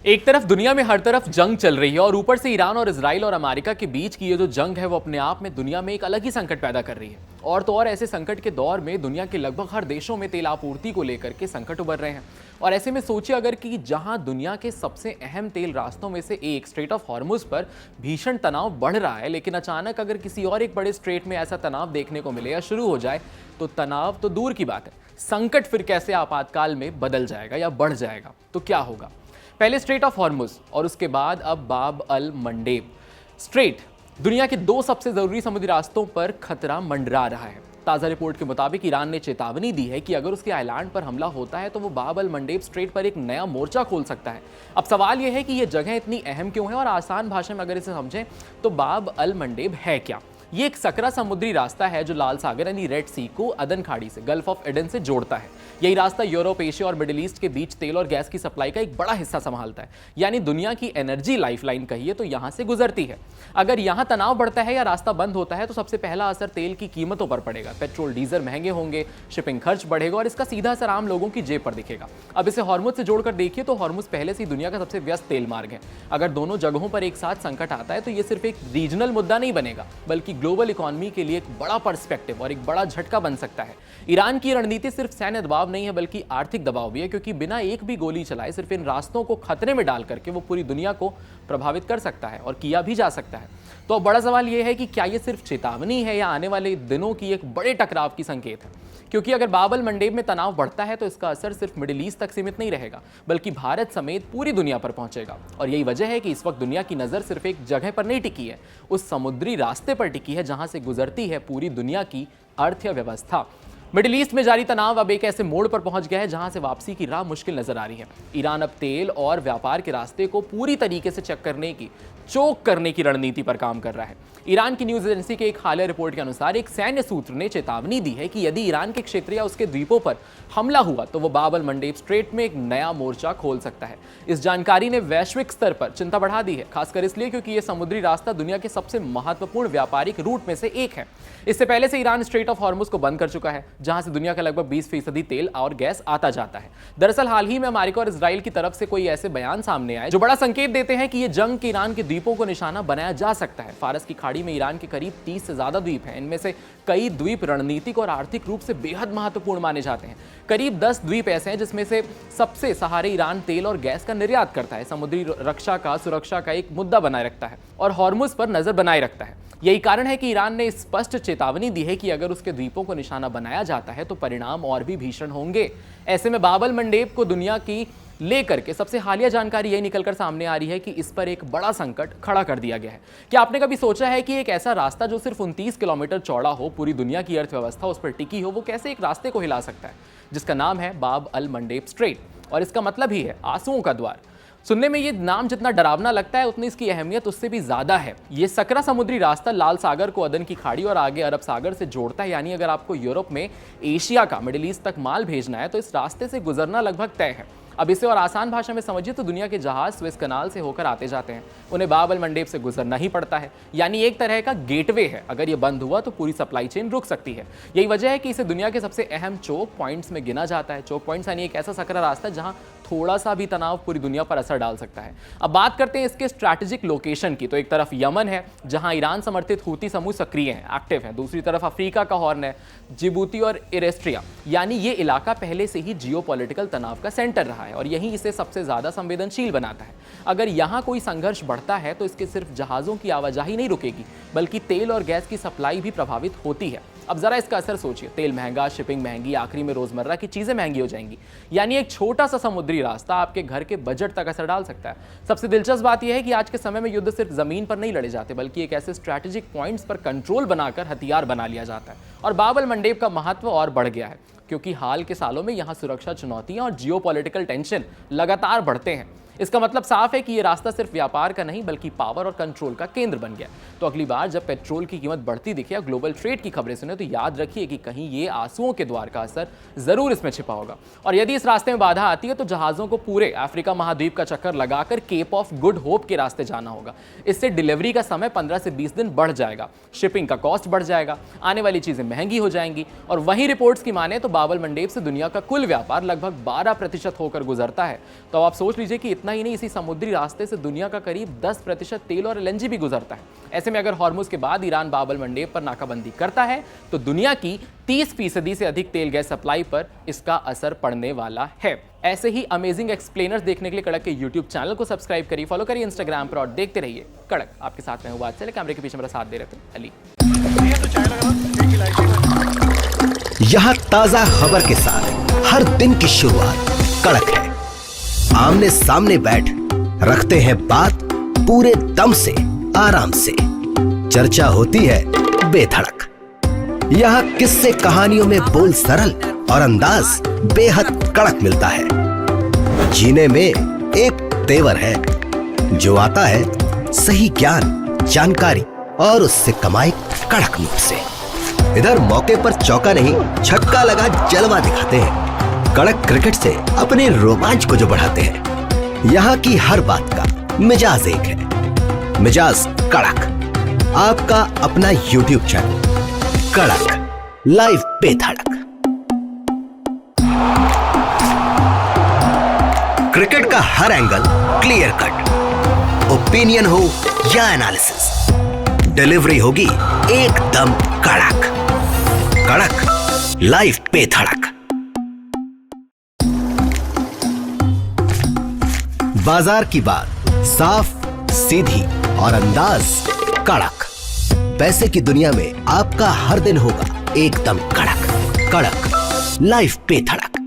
एक तरफ दुनिया में हर तरफ जंग चल रही है और ऊपर से ईरान और इजराइल और अमेरिका के बीच की ये जो जंग है वो अपने आप में दुनिया में एक अलग ही संकट पैदा कर रही है। और तो और ऐसे संकट के दौर में दुनिया के लगभग हर देशों में तेल आपूर्ति को लेकर के संकट उभर रहे हैं। और ऐसे में सोचिए अगर कि जहां दुनिया के सबसे अहम तेल रास्तों में से एक स्ट्रेट ऑफ हॉर्मुज पर भीषण तनाव बढ़ रहा है, लेकिन अचानक अगर किसी और एक बड़े स्ट्रेट में ऐसा तनाव देखने को मिले या शुरू हो जाए तो तनाव तो दूर की बात है, संकट फिर कैसे आपातकाल में बदल जाएगा या बढ़ जाएगा। तो क्या होगा? पहले स्ट्रेट ऑफ हॉर्मुज और उसके बाद अब बाब अल मंडेब स्ट्रेट, दुनिया के दो सबसे जरूरी समुद्री रास्तों पर खतरा मंडरा रहा है। ताज़ा रिपोर्ट के मुताबिक ईरान ने चेतावनी दी है कि अगर उसके आइलैंड पर हमला होता है तो वो बाब अल मंडेब स्ट्रेट पर एक नया मोर्चा खोल सकता है। अब सवाल यह है कि यह जगह इतनी अहम क्यों है, और आसान भाषा में अगर इसे समझें तो बाब अल मंडेब है क्या? ये एक सकरा समुद्री रास्ता है जो लाल सागर यानी रेड सी को अदन खाड़ी से, गल्फ ऑफ एडन से जोड़ता है। यही रास्ता यूरोप, एशिया और मिडिल ईस्ट के बीच तेल और गैस की सप्लाई का एक बड़ा हिस्सा संभालता है, यानी दुनिया की एनर्जी लाइफलाइन कहिए तो यहां से गुजरती है। अगर यहां तनाव बढ़ता है या रास्ता बंद होता है तो सबसे पहला असर तेल की कीमतों पर पड़ेगा। पेट्रोल डीजल महंगे होंगे, शिपिंग खर्च बढ़ेगा और इसका सीधा असर आम लोगों की जेब पर दिखेगा। अब इसे हॉर्मुज से जोड़कर देखिए तो हॉर्मुज पहले से ही दुनिया का सबसे व्यस्त तेल मार्ग है। अगर दोनों जगहों पर एक साथ संकट आता है तो यह सिर्फ एक रीजनल मुद्दा नहीं बनेगा, बल्कि ग्लोबल इकोनॉमी के लिए एक बड़ा पर्सपेक्टिव और एक बड़ा झटका बन सकता है। ईरान की रणनीति सिर्फ सैन्य दबाव नहीं है बल्कि आर्थिक दबाव भी है, क्योंकि बिना एक भी गोली चलाए सिर्फ इन रास्तों को खतरे में डाल करके वो पूरी दुनिया को प्रभावित कर सकता है और किया भी जा सकता है। तो अब बड़ा सवाल यह है कि क्या ये सिर्फ चेतावनी है या आने वाले दिनों की एक बड़े टकराव की संकेत है? क्योंकि अगर बाब अल मंडेब में तनाव बढ़ता है तो इसका असर सिर्फ मिडिल ईस्ट तक सीमित नहीं रहेगा, बल्कि भारत समेत पूरी दुनिया पर पहुंचेगा। और यही वजह है कि इस वक्त दुनिया की नजर सिर्फ एक जगह पर नहीं टिकी है, उस समुद्री रास्ते पर टिकी है जहां से गुजरती है पूरी दुनिया की अर्थव्यवस्था। मिडिल ईस्ट में जारी तनाव अब एक ऐसे मोड़ पर पहुंच गया है जहां से वापसी की राह मुश्किल नजर आ रही है। ईरान अब तेल और व्यापार के रास्ते को पूरी तरीके से चोक करने की रणनीति पर काम कर रहा है। ईरान की न्यूज एजेंसी के एक हालिया रिपोर्ट के अनुसार एक सैन्य सूत्र ने चेतावनी दी है कि यदि ईरान के क्षेत्र या उसके द्वीपों पर हमला हुआ तो वो बाब अल मंडेब स्ट्रेट में एक नया मोर्चा खोल सकता है। इस जानकारी ने वैश्विक स्तर पर चिंता बढ़ा दी है, खासकर इसलिए क्योंकि यह समुद्री रास्ता दुनिया के सबसे महत्वपूर्ण व्यापारिक रूट में से एक है। इससे पहले से ईरान स्ट्रेट ऑफ हॉर्मुज को बंद कर चुका है, जहां से दुनिया का लगभग 20% तेल और गैस आता जाता है। दरअसल हाल ही में अमेरिका और इजराइल की तरफ से कोई ऐसे बयान सामने आए जो बड़ा संकेत देते हैं कि यह जंग के ईरान के द्वीपों को निशाना बनाया जा सकता है। फारस की खाड़ी में ईरान के करीब 30 से ज्यादा द्वीप हैं। इनमें से कई द्वीप रणनीतिक और आर्थिक रूप से बेहद महत्वपूर्ण माने जाते हैं। करीब 10 द्वीप ऐसे हैं जिसमें से सबसे सहारे ईरान तेल और गैस का निर्यात करता है, समुद्री सुरक्षा का एक मुद्दा बनाए रखता है और हॉर्मुज पर नजर बनाए रखता है। यही कारण है कि ईरान ने स्पष्ट चेतावनी दी है कि अगर उसके द्वीपों को निशाना बनाया जाता है तो परिणाम और भी भीषण होंगे। ऐसे में बाब अल मंडेब को दुनिया की लेकर के सबसे हालिया जानकारी यही निकलकर सामने आ रही है कि इस पर एक बड़ा संकट खड़ा कर दिया गया है। क्या आपने कभी सोचा है कि एक ऐसा रास्ता जो सिर्फ 29 किलोमीटर चौड़ा हो, पूरी दुनिया की अर्थव्यवस्था उस पर टिकी हो, वो कैसे एक रास्ते को हिला सकता है जिसका नाम है बाब अल मंडेब स्ट्रेट? और इसका मतलब ही है आंसुओं का द्वार। सुनने में ये नाम जितना डरावना लगता है उतनी इसकी अहमियत उससे भी ज्यादा है। ये सकरा समुद्री रास्ता लाल सागर को अदन की खाड़ी और आगे अरब सागर से जोड़ता है, यानी अगर आपको यूरोप में एशिया का मिडिल ईस्ट तक माल भेजना है तो इस रास्ते से गुजरना लगभग तय है। अब इसे और आसान भाषा में समझिए तो दुनिया के जहाज स्वेज कनाल से होकर आते जाते हैं, उन्हें बाब अल मंडेब से गुजरना ही पड़ता है, यानी एक तरह का गेटवे है। अगर ये बंद हुआ तो पूरी सप्लाई चेन रुक सकती है। यही वजह है कि इसे दुनिया के सबसे अहम चोक पॉइंट्स में गिना जाता है। चोक पॉइंट्स यानी एक ऐसा सकरा रास्ता जहां थोड़ा सा भी तनाव पूरी दुनिया पर असर डाल सकता है। अब बात करते हैं इसके स्ट्रैटेजिक लोकेशन की। तो एक तरफ यमन है जहां ईरान समर्थित हूती समूह सक्रिय हैं, एक्टिव हैं। दूसरी तरफ अफ्रीका का हॉर्न है, जिबूती और इरेस्ट्रिया, यानी ये इलाका पहले से ही जियोपॉलिटिकल तनाव का सेंटर रहा है और यही इसे सबसे ज्यादा संवेदनशील बनाता है। अगर यहां कोई संघर्ष बढ़ता है तो इसके सिर्फ जहाजों की आवाजाही नहीं रुकेगी, बल्कि तेल और गैस की सप्लाई भी प्रभावित होती है। अब जरा इसका असर सोचिए, तेल महंगा, शिपिंग महंगी, आखिरी में रोजमर्रा की चीजें महंगी हो जाएंगी। यानी एक छोटा सा समुद्री रास्ता आपके घर के बजट तक असर डाल सकता है। सबसे दिलचस्प बात यह है कि आज के समय में युद्ध सिर्फ जमीन पर नहीं लड़े जाते, बल्कि एक ऐसे स्ट्रैटेजिक पॉइंट्स पर कंट्रोल बनाकर हथियार बना लिया जाता है। और बाब अल मंडेब का महत्व और बढ़ गया है क्योंकि हाल के सालों में यहां सुरक्षा चुनौतियां और जियोपॉलिटिकल टेंशन लगातार बढ़ते हैं। इसका मतलब साफ है कि यह रास्ता सिर्फ व्यापार का नहीं बल्कि पावर और कंट्रोल का केंद्र बन गया। तो अगली बार जब पेट्रोल की कीमत बढ़ती दिखे या ग्लोबल ट्रेड की खबरें सुने तो याद रखिए कि कहीं ये आंसुओं के द्वार का असर जरूर इसमें छिपा होगा। और यदि इस रास्ते में बाधा आती है तो जहाजों को पूरे अफ्रीका महाद्वीप का चक्कर लगाकर केप ऑफ गुड होप के रास्ते जाना होगा। इससे डिलीवरी का समय 15 से 20 दिन बढ़ जाएगा, शिपिंग का कॉस्ट बढ़ जाएगा, आने वाली चीजें महंगी हो जाएंगी। और वही रिपोर्ट्स की माने तो बाब अल मंडेब से दुनिया का कुल व्यापार लगभग 12% होकर गुजरता है। तो आप सोच लीजिए कि इतना इतना ही नहीं, इसी समुद्री रास्ते से दुनिया का करीब 10% तेल और एलएनजी भी गुजरता है। ऐसे में अगर हॉर्मुज के बाद ईरान बाब अल मंडेब पर नाकाबंदी करता है तो दुनिया की 30% से अधिक तेल गैस सप्लाई पर इसका असर पड़ने वाला है। ऐसे ही अमेजिंग एक्सप्लेनर्स देखने के लिए कड़क के यूट्यूब चैनल को सब्सक्राइब करिए, फॉलो करिए इंस्टाग्राम पर और देखते रहिए कड़क। आपके साथ में हूं बात चले, कैमरे के पीछे मेरा साथ दे रहे थे अली। यहाँ ताजा खबर के साथ हर दिन की शुरुआत कड़क है। आमने सामने बैठ रखते हैं बात पूरे दम से, आराम से। चर्चा होती है बेधड़क। यहाँ किस्से कहानियों में बोल सरल और अंदाज बेहद कड़क मिलता है। जीने में एक तेवर है जो आता है सही ज्ञान, जानकारी और उससे कमाई कड़क नोट से। इधर मौके पर चौका नहीं, छक्का लगा जलवा दिखाते हैं। कड़क क्रिकेट से अपने रोमांच को जो बढ़ाते हैं। यहाँ की हर बात का मिजाज एक है, मिजाज कड़क। आपका अपना यूट्यूब चैनल कड़क, लाइव बेधड़क। क्रिकेट का हर एंगल क्लियर कट, ओपिनियन हो या एनालिसिस, डिलीवरी होगी एकदम कड़क। कड़क लाइव पे धड़क। बाजार की बात साफ, सीधी और अंदाज कड़क। पैसे की दुनिया में आपका हर दिन होगा एकदम कड़क। कड़क लाइव पे धड़क।